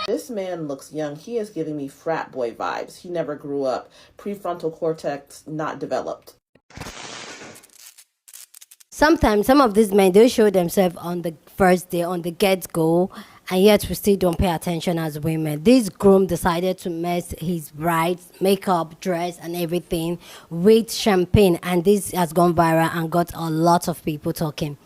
This man looks young. He is giving me frat boy vibes. He never grew up. Prefrontal cortex not developed. Sometimes some of these men, they show themselves on the first day, on the get-go, and yet we still don't pay attention as women. This groom decided to mess his bride's makeup, dress, and everything with champagne, and this has gone viral and got a lot of people talking.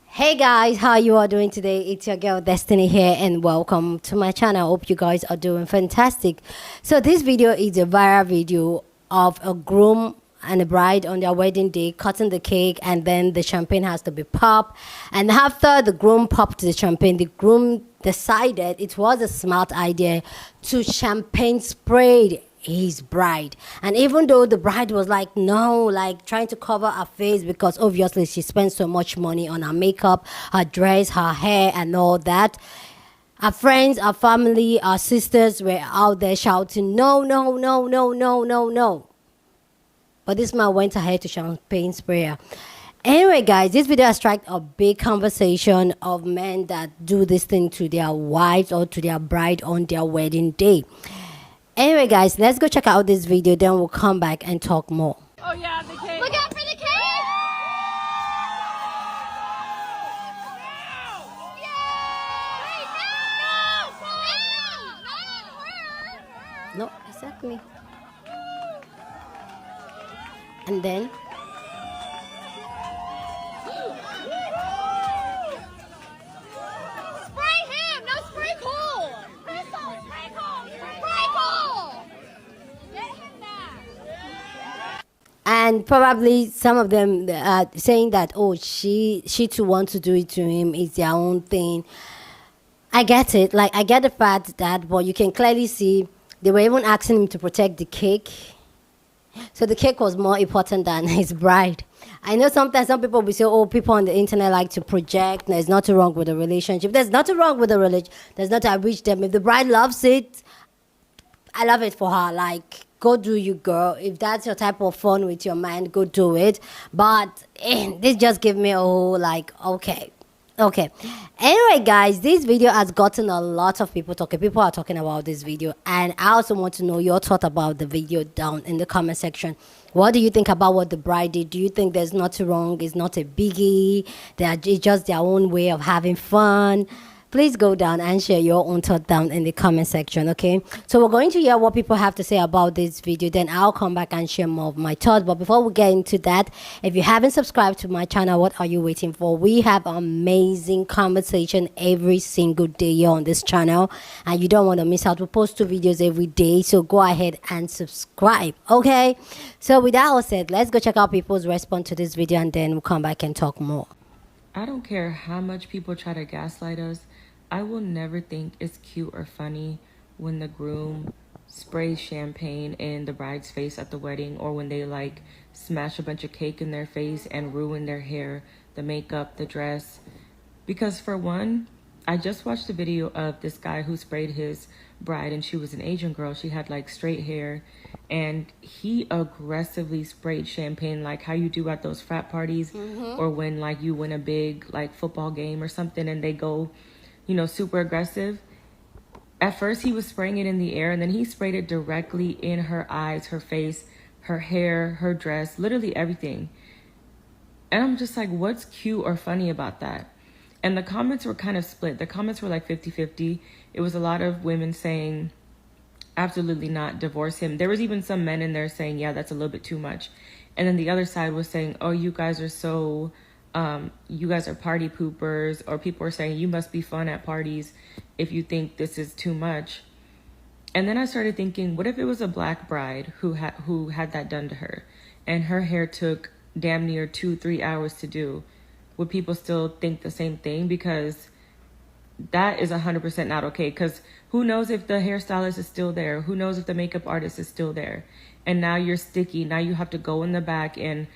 Hey guys, how you all doing today? It's your girl Destiny here, and welcome to my channel. I hope you guys are doing fantastic. So this video is a viral video of a groom and a bride on their wedding day cutting the cake, and then the champagne has to be popped. And after the groom popped the champagne, the groom decided it was a smart idea to champagne spray his bride. And even though the bride was like, no, like trying to cover her face, because obviously she spent so much money on her makeup, her dress, her hair, and all that, our friends, our family, our sisters were out there shouting, no, no, no, no, no, no, no. But this man went ahead to champagne sprayer. Anyway, guys, this video has struck a big conversation of men that do this thing to their wives or to their bride on their wedding day. Anyway, guys, let's go check out this video. Then we'll come back and talk more. Oh, yeah, the cake. Look out for the cake! No, exactly. And then Spray him! No, spray Cole! Spray Cole! Spray Cole! Spray Cole! Get him back! and probably some of them saying that, oh, she too wants to do it to him. It's their own thing. I get it. Like, I get the fact that, but you can clearly see they were even asking him to protect the cake. So the cake was more important than his bride. I know sometimes some people will say, oh, people on the internet like to project. There's nothing wrong with the relationship. There's nothing wrong with the religion. There's nothing. I wish them. If the bride loves it, I love it for her. Like, go do you, girl. If that's your type of fun with your man, go do it. But this just gave me a whole, like, okay. Anyway, guys, this video has gotten a lot of people talking. People are talking about this video, and I also want to know your thought about the video down in the comment section. What do you think about what the bride did? Do you think there's nothing wrong? It's not a biggie. It's just their own way of having fun. Please go down and share your own thought down in the comment section, okay? So we're going to hear what people have to say about this video. Then I'll come back and share more of my thoughts. But before we get into that, if you haven't subscribed to my channel, what are you waiting for? We have amazing conversation every single day here on this channel, and you don't want to miss out. We post 2 videos every day, so go ahead and subscribe, okay? So with that all said, let's go check out people's response to this video, and then we'll come back and talk more. I don't care how much people try to gaslight us. I will never think it's cute or funny when the groom sprays champagne in the bride's face at the wedding, or when they like smash a bunch of cake in their face and ruin their hair, the makeup, the dress. Because for one, I just watched a video of this guy who sprayed his bride, and she was an Asian girl. She had like straight hair, and he aggressively sprayed champagne like how you do at those frat parties, or when like you win a big like football game or something and they go, you know, super aggressive. At first he was spraying it in the air, and then he sprayed it directly in her eyes, her face, her hair, her dress, literally everything. And I'm just like, what's cute or funny about that? And the comments were kind of split. The comments were like 50-50. It was a lot of women saying, absolutely not, divorce him. There was even some men in there saying, yeah, that's a little bit too much. And then the other side was saying, oh, you guys are so, you guys are party poopers. Or people were saying, you must be fun at parties if you think this is too much. And then I started thinking, what if it was a black bride who had that done to her, and her hair took damn near 2-3 hours to do? Would people still think the same thing? Because that is 100% not okay. Because who knows if the hairstylist is still there? Who knows if the makeup artist is still there? And now you're sticky. Now you have to go in the back and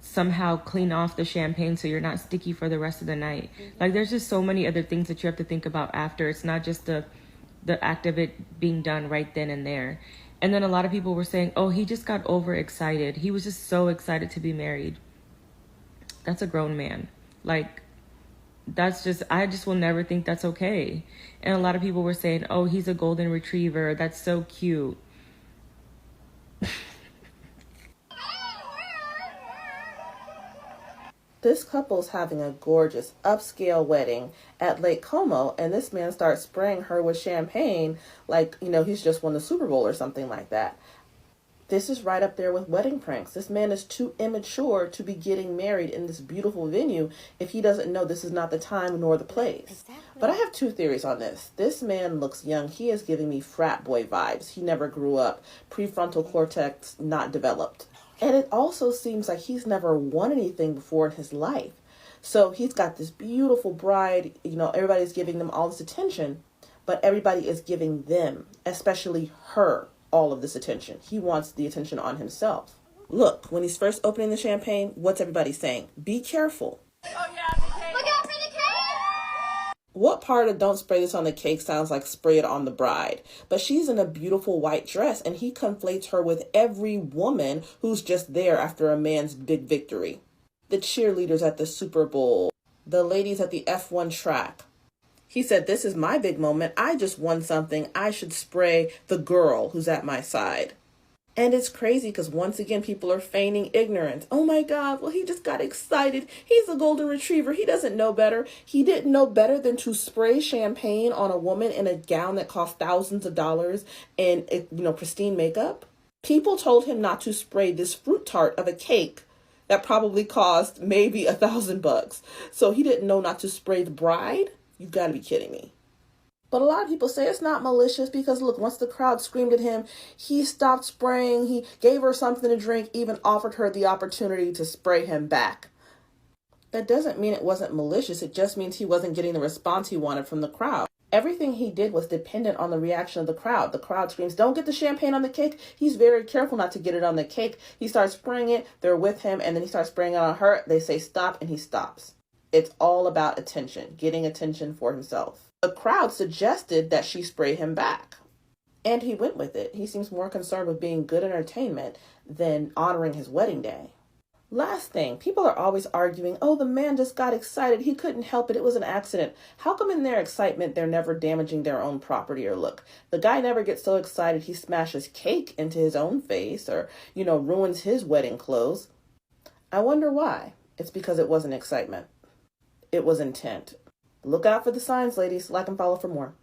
somehow clean off the champagne so you're not sticky for the rest of the night. Like, there's just so many other things that you have to think about after. It's not just the act of it being done right then and there. And then a lot of people were saying, oh, he just got overexcited. He was just so excited to be married. That's a grown man. Like, I just will never think that's okay. And a lot of people were saying, oh, he's a golden retriever. That's so cute. This couple's having a gorgeous upscale wedding at Lake Como, and this man starts spraying her with champagne like, he's just won the Super Bowl or something like that. This is right up there with wedding pranks. This man is too immature to be getting married in this beautiful venue if he doesn't know this is not the time nor the place. Exactly. But I have two theories on this. This man looks young. He is giving me frat boy vibes. He never grew up. Prefrontal cortex not developed. And it also seems like he's never won anything before in his life. So he's got this beautiful bride, everybody's giving them all this attention, but everybody is giving them, especially her, all of this attention. He wants the attention on himself. Look, when he's first opening the champagne, what's everybody saying? Be careful. Oh yeah, the cake. Look out for the cake! What part of don't spray this on the cake sounds like spray it on the bride? But she's in a beautiful white dress, and he conflates her with every woman who's just there after a man's big victory. The cheerleaders at the Super Bowl, the ladies at the F1 track. He said, this is my big moment. I just won something. I should spray the girl who's at my side. And it's crazy because once again, people are feigning ignorance. Oh my God, well, he just got excited. He's a golden retriever. He doesn't know better. He didn't know better than to spray champagne on a woman in a gown that cost thousands of dollars and, pristine makeup. People told him not to spray this fruit tart of a cake that probably cost maybe $1,000. So he didn't know not to spray the bride? You've got to be kidding me. But a lot of people say it's not malicious because, look, once the crowd screamed at him, he stopped spraying. He gave her something to drink, even offered her the opportunity to spray him back. That doesn't mean it wasn't malicious. It just means he wasn't getting the response he wanted from the crowd. Everything he did was dependent on the reaction of the crowd. The crowd screams, don't get the champagne on the cake. He's very careful not to get it on the cake. He starts spraying it. They're with him, and then he starts spraying it on her. They say stop, and he stops. It's all about attention, getting attention for himself. The crowd suggested that she spray him back, and he went with it. He seems more concerned with being good entertainment than honoring his wedding day. Last thing, people are always arguing, oh, the man just got excited. He couldn't help it. It was an accident. How come in their excitement, they're never damaging their own property or look? The guy never gets so excited he smashes cake into his own face or, ruins his wedding clothes. I wonder why. It's because it wasn't excitement. It was intent. Look out for the signs, ladies. Like and follow for more.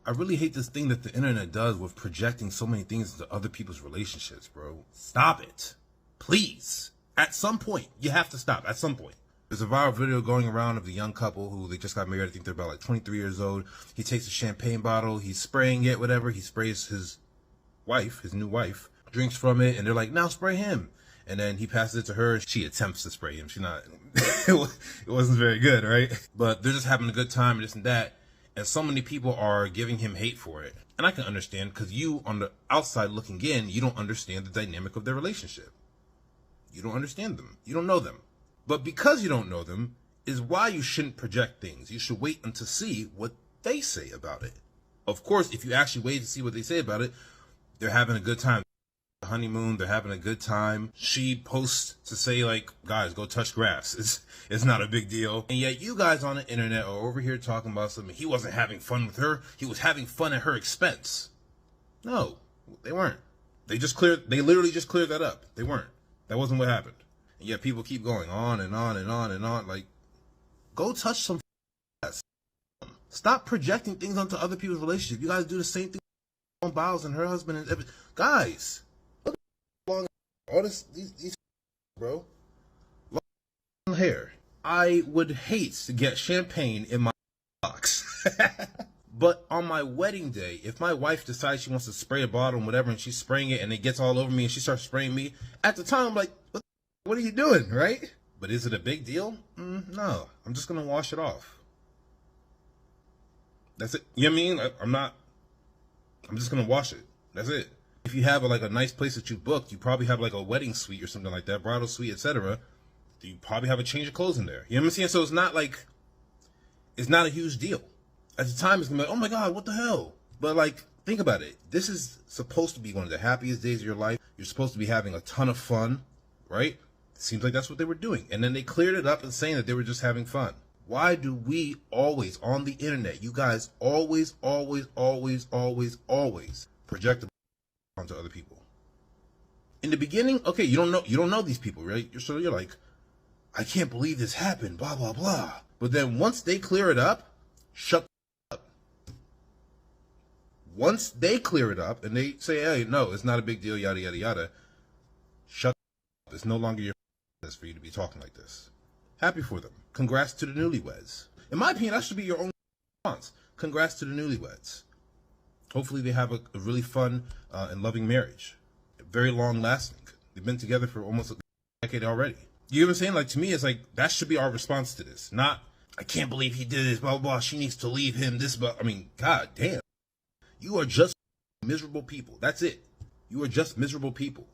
I really hate this thing that the internet does with projecting so many things into other people's relationships, bro. Stop it. Please. At some point, you have to stop. At some point. There's a viral video going around of the young couple who they just got married. I think they're about like 23 years old. He takes a champagne bottle. He's spraying it, whatever. He sprays his wife, his new wife, drinks from it. And they're like, now spray him. And then he passes it to her. She attempts to spray him. She's not, it wasn't very good, right? But they're just having a good time and this and that. And so many people are giving him hate for it. And I can understand because you, on the outside looking in, you don't understand the dynamic of their relationship. You don't understand them. You don't know them. But because you don't know them is why you shouldn't project things. You should wait until see what they say about it. Of course, if you actually wait to see what they say about it, they're having a good time. Honeymoon, they're having a good time. She posts to say like, guys, go touch grass. It's not a big deal. And yet you guys on the internet are over here talking about something. He wasn't having fun with her. He was having fun at her expense. No, they weren't. They literally just cleared that up. They weren't. That wasn't what happened. And yet people keep going on and on and on and on. Like, go touch some grass. Stop projecting things onto other people's relationship. You guys do the same thing with Biles and her husband and everything. Guys. All these bro, long hair. I would hate to get champagne in my box. But on my wedding day, if my wife decides she wants to spray a bottle and whatever, and she's spraying it and it gets all over me and she starts spraying me, at the time I'm like, what are you doing, right? But is it a big deal? No, I'm just gonna wash it off. That's it. You know what I mean? I'm just gonna wash it. That's it. If you have a nice place that you booked, you probably have like a wedding suite or something like that, bridal suite, etc. You probably have a change of clothes in there. You know what I'm saying? So it's not a huge deal. At the time, it's gonna be like, oh my God, what the hell? But think about it. This is supposed to be one of the happiest days of your life. You're supposed to be having a ton of fun, right? It seems like that's what they were doing. And then they cleared it up and saying that they were just having fun. Why do we always, on the internet, you guys always project onto other people? In the beginning, okay, you don't know these people, right? So you're like, I can't believe this happened, blah, blah, blah. But then once they clear it up, shut up. Once they clear it up and they say, hey, no, it's not a big deal, yada, yada, yada, shut up. It's no longer your business for you to be talking like this. Happy for them. Congrats to the newlyweds. In my opinion, that should be your own response. Congrats to the newlyweds. Hopefully they have a really fun and loving marriage. Very long lasting. They've been together for almost a decade already. You know what I'm saying? Like, to me, it's like, that should be our response to this. Not, I can't believe he did this, blah, blah, blah. She needs to leave him, this, but I mean, god damn. You are just miserable people. That's it. You are just miserable people.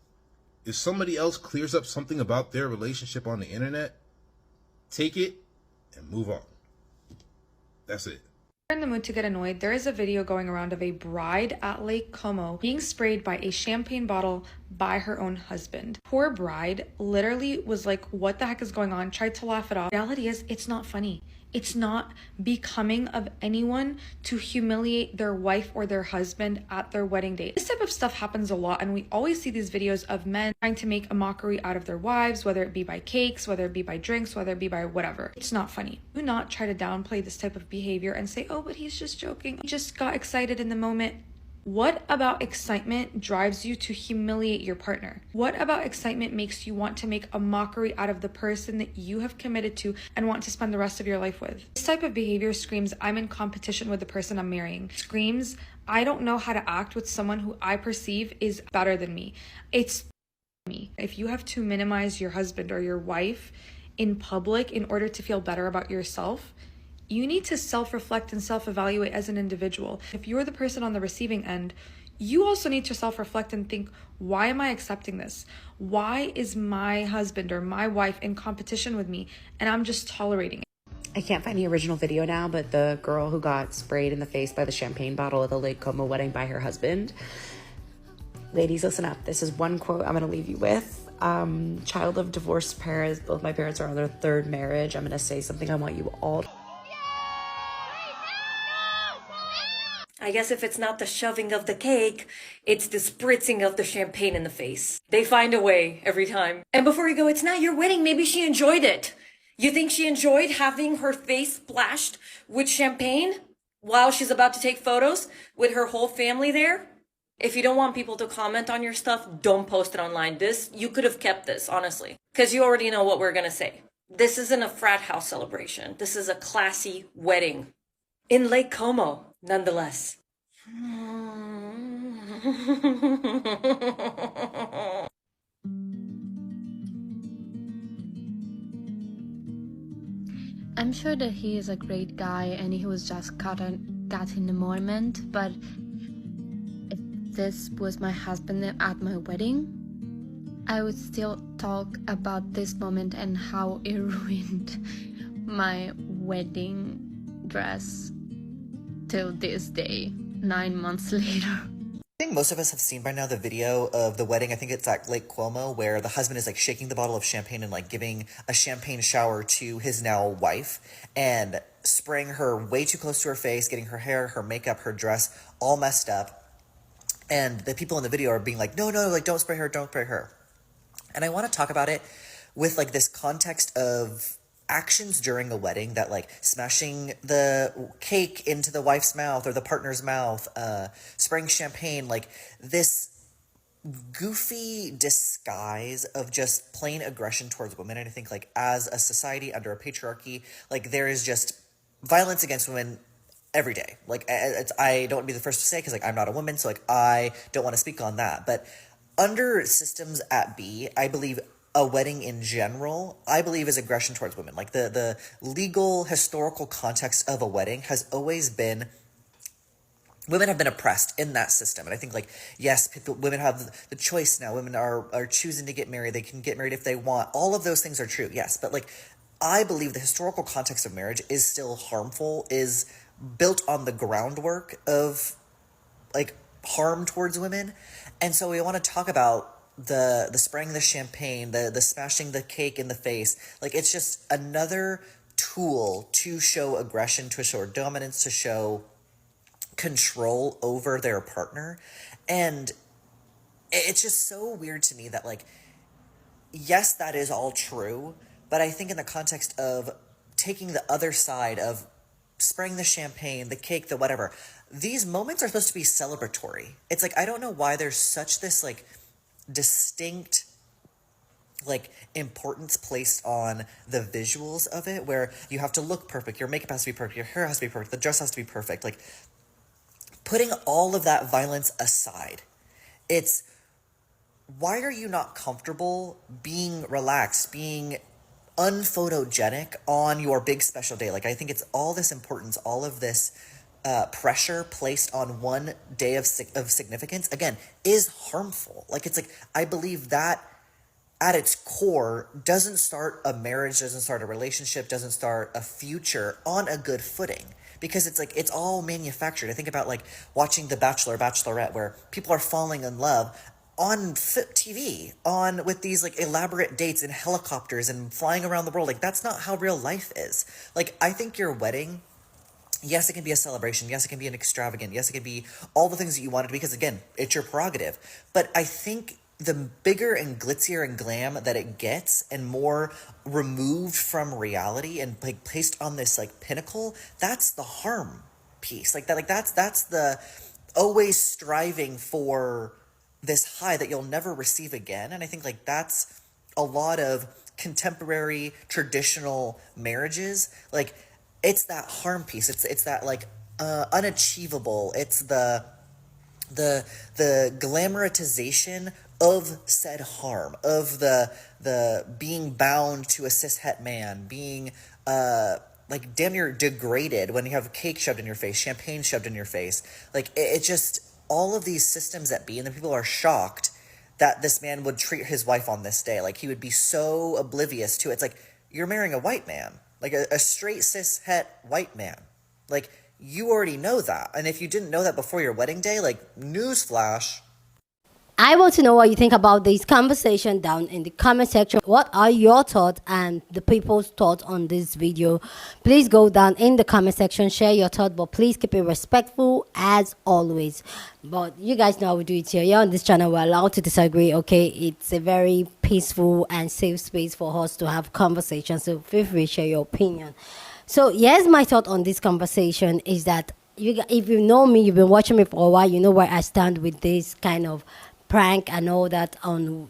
If somebody else clears up something about their relationship on the internet, take it and move on. That's it. In the mood to get annoyed, there is a video going around of a bride at Lake Como being sprayed by a champagne bottle by her own husband. Poor bride literally was like, what the heck is going on? Tried to laugh it off. Reality is, it's not funny. It's not becoming of anyone to humiliate their wife or their husband at their wedding day. This type of stuff happens a lot, and we always see these videos of men trying to make a mockery out of their wives, whether it be by cakes, whether it be by drinks, whether it be by whatever. It's not funny. Do not try to downplay this type of behavior and say, oh, but he's just joking. He just got excited in the moment. What about excitement drives you to humiliate your partner? What about excitement makes you want to make a mockery out of the person that you have committed to and want to spend the rest of your life with? This type of behavior screams, I'm in competition with the person I'm marrying. Screams, I don't know how to act with someone who I perceive is better than me. It's me. If you have to minimize your husband or your wife in public in order to feel better about yourself, you need to self-reflect and self-evaluate as an individual. If you're the person on the receiving end, you also need to self-reflect and think, why am I accepting this? Why is my husband or my wife in competition with me and I'm just tolerating it? I can't find the original video now, but the girl who got sprayed in the face by the champagne bottle at the Lake Como wedding by her husband. Ladies, listen up. This is one quote I'm going to leave you with. Child of divorced parents. Both my parents are on their third marriage. I'm going to say something I want you all to... I guess if it's not the shoving of the cake, it's the spritzing of the champagne in the face. They find a way every time. And before you go, it's not your wedding. Maybe she enjoyed it. You think she enjoyed having her face splashed with champagne while she's about to take photos with her whole family there? If you don't want people to comment on your stuff, don't post it online. You could have kept this, honestly, because you already know what we're going to say. This isn't a frat house celebration. This is a classy wedding in Lake Como, nonetheless. I'm sure that he is a great guy and he was just caught in the moment, but if this was my husband at my wedding, I would still talk about this moment and how it ruined my wedding dress till this day, 9 months later. I think most of us have seen by now the video of the wedding. I think it's at Lake Como, where the husband is like shaking the bottle of champagne and like giving a champagne shower to his now wife and spraying her way too close to her face, getting her hair, her makeup, her dress all messed up. And the people in the video are being like, no, like don't spray her, don't spray her. And I want to talk about it with like this context of actions during a wedding, that like smashing the cake into the wife's mouth or the partner's mouth, spraying champagne, like this goofy disguise of just plain aggression towards women. And I think like as a society under a patriarchy, like there is just violence against women every day. Like I don't want to be the first to say, because like I'm not a woman, so like I don't want to speak on that. But under systems at B, I believe a wedding in general, I believe, is aggression towards women. Like the legal historical context of a wedding has always been, women have been oppressed in that system. And I think like, yes, women have the choice now. Women are choosing to get married. They can get married if they want. All of those things are true. Yes. But like, I believe the historical context of marriage is still harmful, is built on the groundwork of like harm towards women. And so we want to talk about the spraying the champagne, the smashing the cake in the face. Like, it's just another tool to show aggression, to show dominance, to show control over their partner. And it's just so weird to me that, like, yes, that is all true, but I think in the context of taking the other side of spraying the champagne, the cake, the whatever, these moments are supposed to be celebratory. It's like, I don't know why there's such this, like, distinct, like, importance placed on the visuals of it, where you have to look perfect, your makeup has to be perfect, your hair has to be perfect, the dress has to be perfect. Like, putting all of that violence aside, it's, why are you not comfortable being relaxed, being unphotogenic on your big special day? Like, I think it's all this importance, all of this pressure placed on one day of significance, again, is harmful. Like, it's like, I believe that at its core doesn't start a marriage, doesn't start a relationship, doesn't start a future on a good footing. Because it's like, it's all manufactured. I think about, like, watching The Bachelor, Bachelorette, where people are falling in love on TV, with these, like, elaborate dates and helicopters and flying around the world. Like, that's not how real life is. Like, I think your wedding, yes, it can be a celebration. Yes, it can be an extravagant. Yes, it can be all the things that you wanted, because, again, it's your prerogative. But I think the bigger and glitzier and glam that it gets, and more removed from reality and, like, placed on this, like, pinnacle, that's the harm piece. Like, that's the always striving for this high that you'll never receive again. And I think, like, that's a lot of contemporary traditional marriages. Like, it's that harm piece. It's that, like, unachievable. It's the glamorization of said harm, of the being bound to a cishet man, being like, damn near degraded when you have cake shoved in your face, champagne shoved in your face. Like, it just, all of these systems that be, and then people are shocked that this man would treat his wife on this day. Like, he would be so oblivious to it. It's like, you're marrying a white man, like a straight cishet white man. Like, you already know that. And if you didn't know that before your wedding day, like, newsflash. I want to know what you think about this conversation down in the comment section. What are your thoughts and the people's thoughts on this video? Please go down in the comment section, share your thoughts, but please keep it respectful as always. But you guys know how we do it here. You're on this channel, we're allowed to disagree, okay? It's a very peaceful and safe space for us to have conversations, so feel free to share your opinion. So here's my thought on this conversation is that if you know me, you've been watching me for a while, you know where I stand with this kind of prank and all that on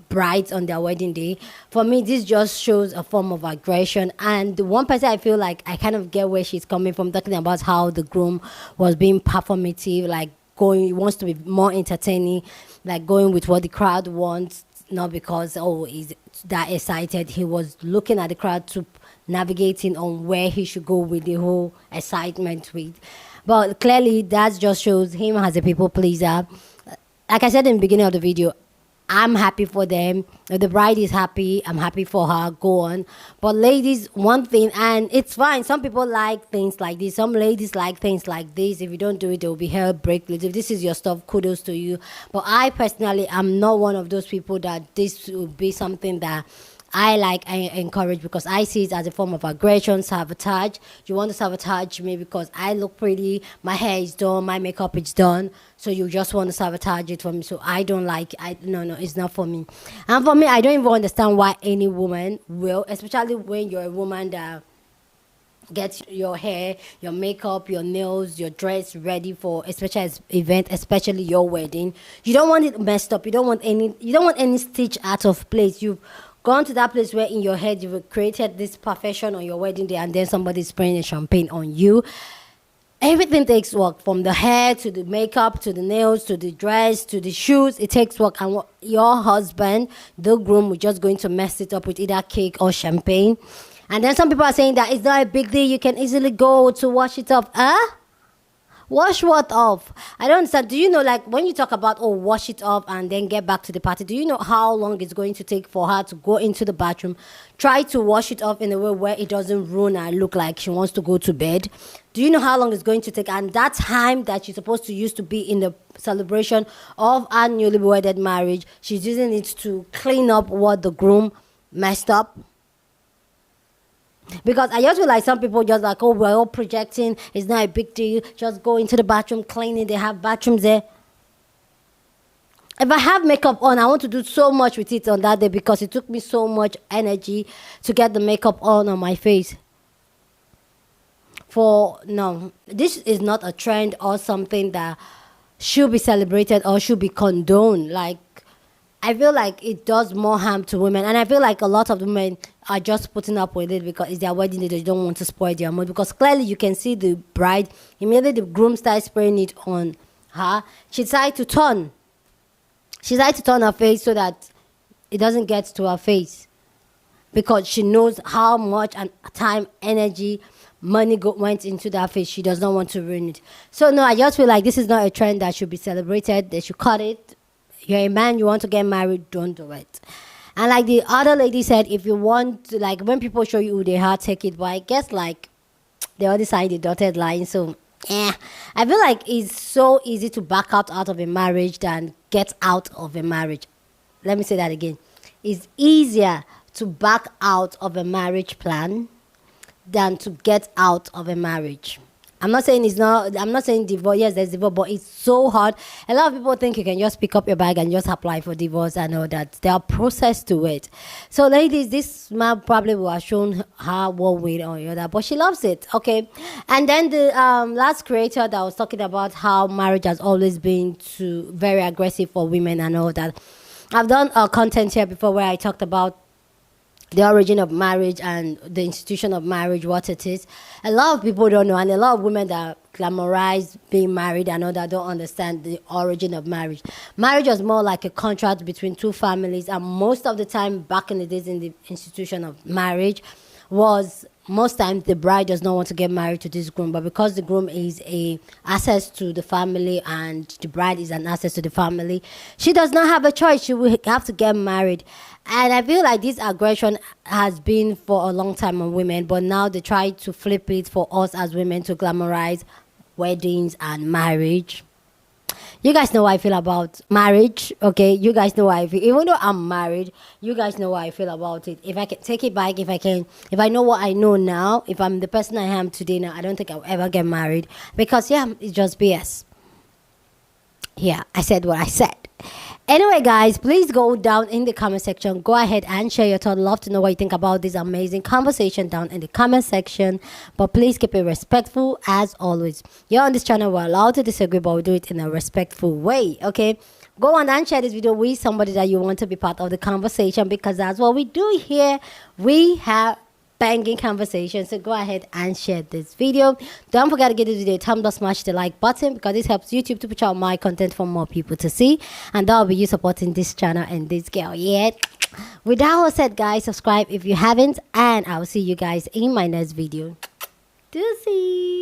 brides on their wedding day. For me, this just shows a form of aggression. And the one person I feel like I kind of get where she's coming from, talking about how the groom was being performative, like he wants to be more entertaining, like going with what the crowd wants, not because, oh, he's that excited. He was looking at the crowd to navigating on where he should go with the whole excitement with. But clearly, that just shows him as a people pleaser. Like I said in the beginning of the video, I'm happy for them. If the bride is happy, I'm happy for her. Go on. But ladies, one thing, and it's fine. Some people like things like this. Some ladies like things like this. If you don't do it, there will be heartbreak. If this is your stuff, kudos to you. But I personally am not one of those people that this would be something that I encourage, because I see it as a form of aggression, sabotage. You want to sabotage me because I look pretty, my hair is done, my makeup is done, so you just want to sabotage it for me. So I don't like it. No, it's not for me. And for me, I don't even understand why any woman will, especially when you're a woman that gets your hair, your makeup, your nails, your dress ready for a special event, especially your wedding. You don't want it messed up. You don't want any stitch out of place. You've gone to that place where in your head you've created this perfection on your wedding day, and then somebody's spraying a champagne on you. Everything takes work, from the hair to the makeup to the nails to the dress to the shoes. It takes work, and your husband, the groom, is just going to mess it up with either cake or champagne. And then some people are saying that it's not a big deal, you can easily go to wash it off. Wash what off? I don't understand. Do you know, like, when you talk about, oh, wash it off and then get back to the party, do you know how long it's going to take for her to go into the bathroom, try to wash it off in a way where it doesn't ruin her look like she wants to go to bed? Do you know how long it's going to take? And that time that she's supposed to use to be in the celebration of our newly wedded marriage, she's using it to clean up what the groom messed up. Because I just feel like some people just like, oh, we're all projecting, it's not a big deal, just go into the bathroom, clean it, they have bathrooms there. If I have makeup on, I want to do so much with it on that day because it took me so much energy to get the makeup on my face. No, this is not a trend or something that should be celebrated or should be condoned. Like, I feel like it does more harm to women, and I feel like a lot of women are just putting up with it because it's their wedding day. They don't want to spoil their mood, because clearly you can see the bride, immediately the groom started spraying it on her. She decided to turn her face so that it doesn't get to her face, because she knows how much and time, energy, money went into that face. She does not want to ruin it. So no, I just feel like this is not a trend that should be celebrated. They should cut it. You're a man, you want to get married, don't do it. And like the other lady said, if you want to, like, when people show you who they are, take it. But I guess like they already signed the dotted line, so I feel like it's so easy to back out of a marriage than get out of a marriage. Let me say that again. It's easier to back out of a marriage plan than to get out of a marriage. I'm not saying divorce. Yes, there's divorce, but it's so hard. A lot of people think you can just pick up your bag and just apply for divorce and all that. There are process to it. So ladies, this man probably will have shown her one way or the other, but she loves it. Okay. And then the last creator that was talking about how marriage has always been very aggressive for women and all that. I've done content here before where I talked about the origin of marriage and the institution of marriage, what it is. A lot of people don't know, and a lot of women that glamorize being married and all that don't understand the origin of marriage. Marriage was more like a contract between two families, and most of the time back in the days in the institution of marriage was most times the bride does not want to get married to this groom, but because the groom is a access to the family and the bride is an access to the family, she does not have a choice. She will have to get married. And I feel like this aggression has been for a long time on women, but now they try to flip it for us as women to glamorize weddings and marriage. You guys know how I feel about marriage, okay? You guys know how I feel. Even though I'm married, you guys know how I feel about it. If I can take it back, if I know what I know now, if I'm the person I am today now, I don't think I'll ever get married. Because, yeah, it's just BS. Yeah, I said what I said. Anyway, guys, please go down in the comment section. Go ahead and share your thoughts. Love to know what you think about this amazing conversation down in the comment section. But please keep it respectful as always. Here on this channel, we're allowed to disagree, but we do it in a respectful way, okay? Go on and share this video with somebody that you want to be part of the conversation, because that's what we do here. We have banging conversation. So go ahead and share this video. Don't forget to give this video a thumbs up, smash the like button, because this helps YouTube to push out my content for more people to see, and that will be you supporting this channel and this girl. Yeah, with that all said, guys, subscribe if you haven't, and I will see you guys in my next video. Deuces.